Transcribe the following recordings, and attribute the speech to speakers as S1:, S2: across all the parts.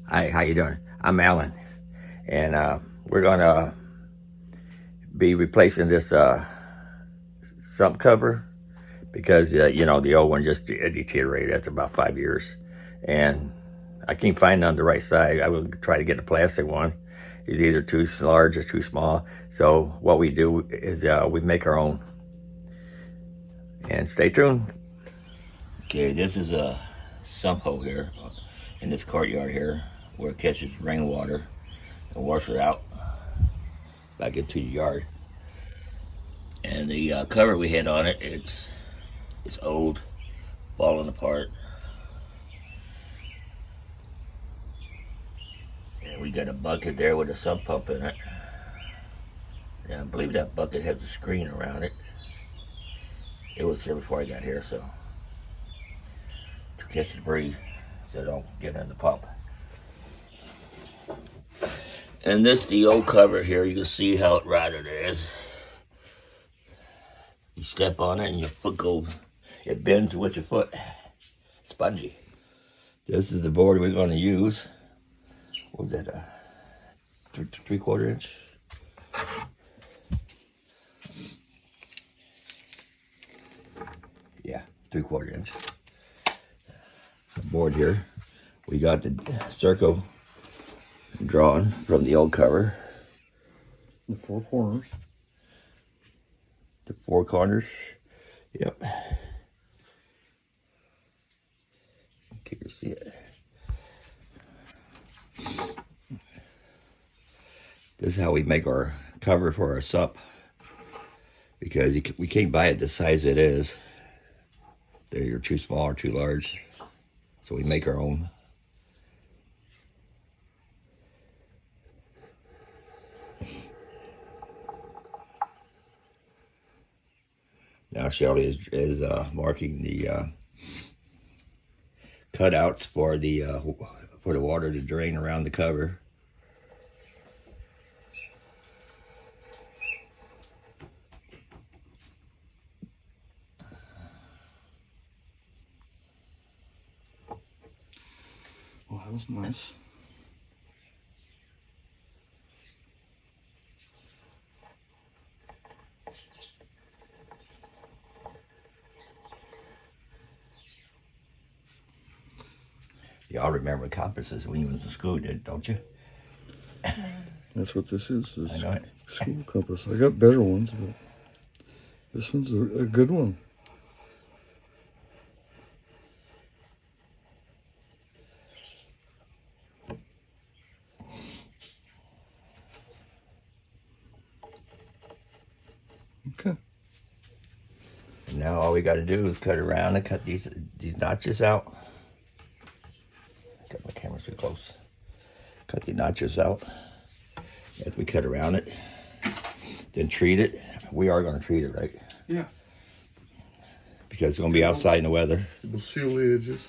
S1: Hi, how you doing? I'm Alan, and we're gonna be replacing this sump cover because you know the old one just deteriorated after about 5 years, and I can't find it on the right side. I will try to get the plastic one. It's either too large or too small. So what we do is we make our own. And stay tuned. Okay, this is a sump hole here in this courtyard here where it catches rainwater and washes it out back into the yard. And the cover we had on it, it's old, falling apart. And we got a bucket there with a sump pump in it. And I believe that bucket has a screen around it. It was here before I got here, so to catch debris so it don't get in the pump. And this the old cover here. You can see how rotted it is. You step on it and your foot goes, it bends with your foot. Spongy. This is the board we're going to use. What was that, 3/4 inch? Yeah, 3/4 inch. Board here. We got the circle drawn from the old cover.
S2: The four corners.
S1: The four corners. Yep. Can you see it? This is how we make our cover for our sump, because we can't buy it the size it is. They're either too small or too large, so we make our own. Now Shelly is marking the cutouts for the water to drain around the cover.
S2: Well, that was nice.
S1: Y'all remember compasses when you was in school, don't you?
S2: That's what this is.
S1: I know it.
S2: School compass. I got better ones, but this one's a good one. Okay.
S1: And now all we got to do is cut around and cut these notches out. Got my camera too close. Cut the notches out as we cut around it. Then treat it. We are going to treat it, right?
S2: Yeah.
S1: Because it's going to be outside in the weather.
S2: We'll seal the edges.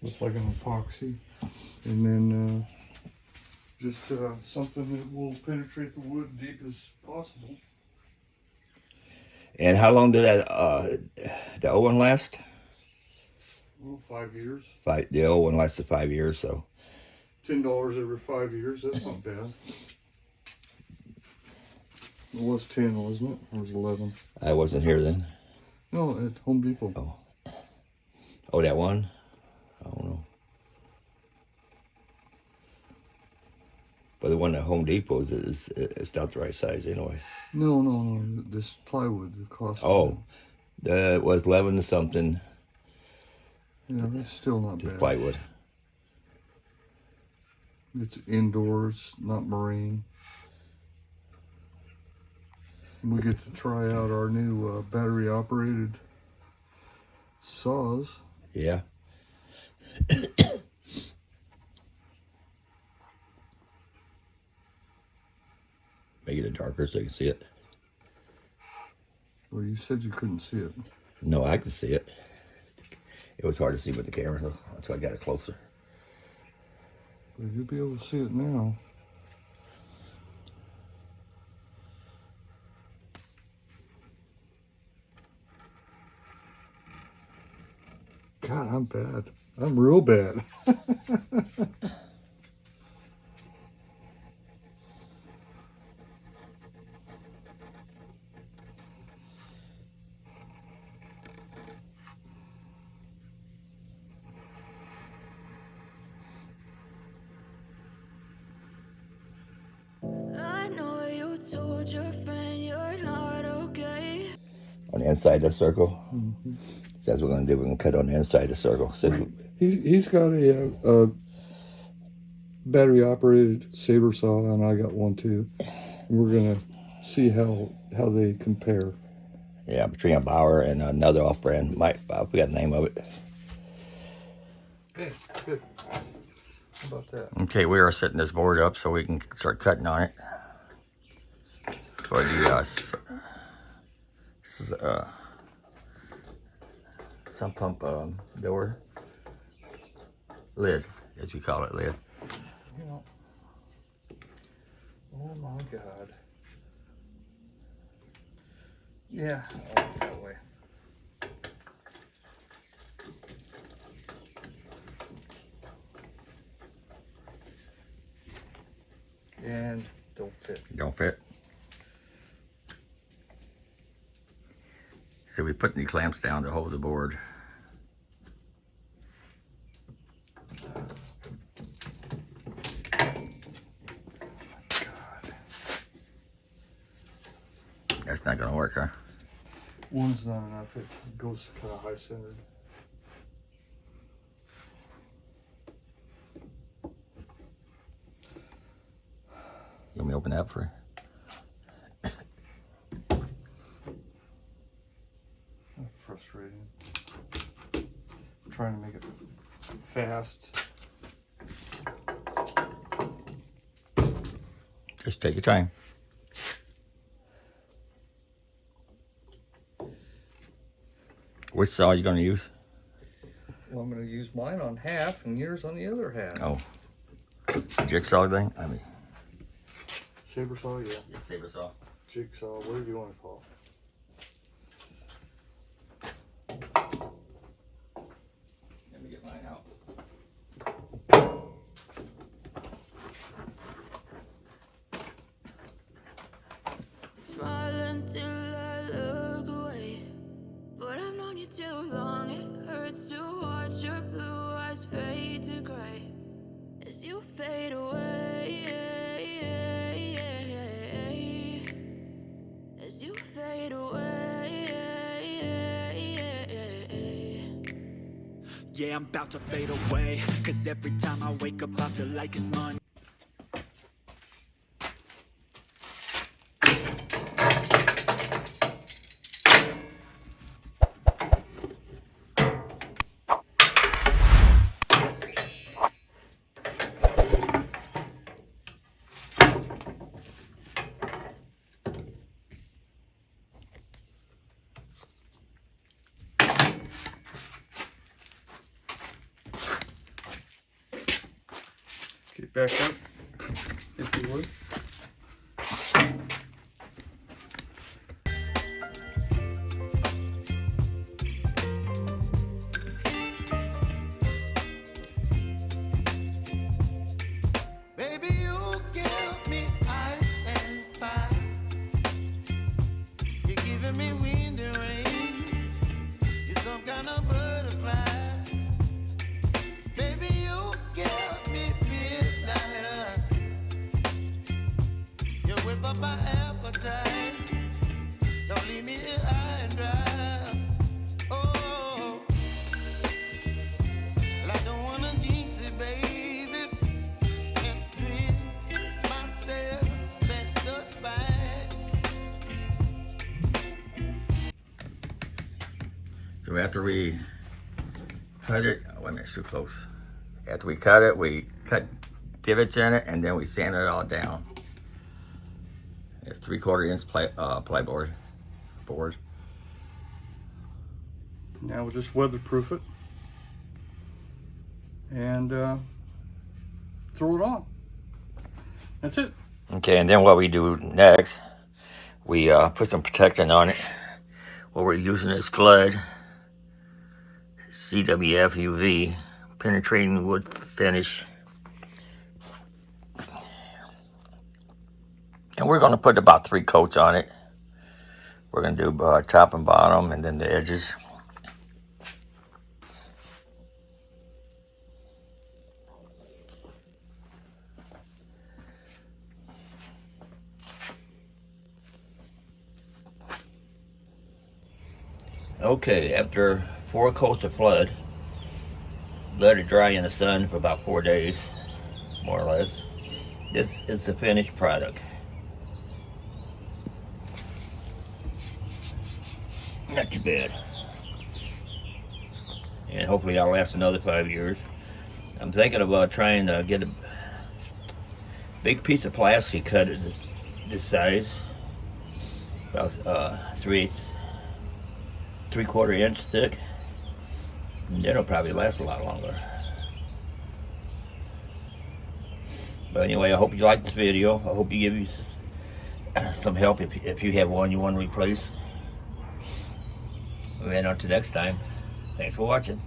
S2: Looks like an epoxy. And then just something that will penetrate the wood deep as possible.
S1: And how long did that the old one last?
S2: Well, 5 years.
S1: The old one lasted 5 years, so
S2: $10 every 5 years. That's not bad. It was 10, wasn't it? Or was it 11?
S1: I wasn't here then.
S2: No, at Home Depot.
S1: Oh, that one? I don't know. But the one at Home Depot is not the right size anyway.
S2: No. This plywood cost.
S1: Oh, that was 11 to something.
S2: Yeah, that's still not
S1: This
S2: bad.
S1: plywood.
S2: It's indoors, not marine. We get to try out our new battery operated saws.
S1: Yeah. Make it darker so you can see it.
S2: Well, you said you couldn't see it.
S1: No, I can see it. It was hard to see with the camera, though. That's why I got it closer.
S2: But you'll be able to see it now. God, I'm bad. I'm real bad.
S3: I know you told your friend you're not okay.
S1: On the inside of the circle. That's what we're gonna do. We're gonna cut on the inside of the circle. So
S2: He's got a battery operated saber saw, and I got one too. And we're gonna see how they compare.
S1: yeah, between a Bauer and another off-brand, I forgot the name of it.
S2: Okay, good. How about that?
S1: Okay, we are setting this board up so we can start cutting on it for the sump pump door lid, as we call it, lid.
S2: You know. Oh my God. Yeah, I'll go that way. And don't fit.
S1: Don't fit. So we put the clamps down to hold the board.
S2: God.
S1: That's not gonna work, huh?
S2: One's not enough. It goes kind of high centered.
S1: You want me to open that up for you?
S2: Frustrating. I'm trying to make it fast.
S1: Just take your time. Which saw are you gonna use?
S2: Well, I'm going to use mine on half and yours on the other half.
S1: Oh, jigsaw thing? I mean,
S2: Saber saw, yeah.
S1: saber saw.
S2: Jigsaw, whatever you want to call it.
S1: Let me get mine out.
S3: Smile until I look away. But I've known you too long. It hurts to watch your blue eyes fade to gray as you fade away. As you fade away.
S4: Yeah, I'm about to fade away, 'cause every time I wake up I feel like it's Monday.
S2: Get back up, if you would.
S5: Baby, you give me ice and fire. You're giving me wind and rain. You're some kind of butterfly. Baby, you give me midnight. You whip up my appetite. Don't leave me here high and dry. Oh, well, I don't wanna jinx it, baby. And twist myself at the spine.
S1: So after we cut it, oh, wait a minute, it's too close. After we cut it, we cut divots in it, and then we sand it all down. It's 3/4 inch plyboard board.
S2: Now we'll just weatherproof it and throw it on. That's it.
S1: Okay, and then what we do next, we put some protection on it. What we're using is flood CWF UV penetrating wood finish. And we're going to put about 3 coats on it. We're going to do top and bottom and then the edges. Okay, after 4 coats of flood, let it dry in the sun for about 4 days, more or less. This is the finished product. Not too bad. And hopefully I'll last another 5 years. I'm thinking about trying to get a big piece of plastic cut at this size, about 3/4 inch thick, and then it'll probably last a lot longer. But anyway, I hope you like this video. I hope you give you some help if you have one you want to replace. And until next time, thanks for watching.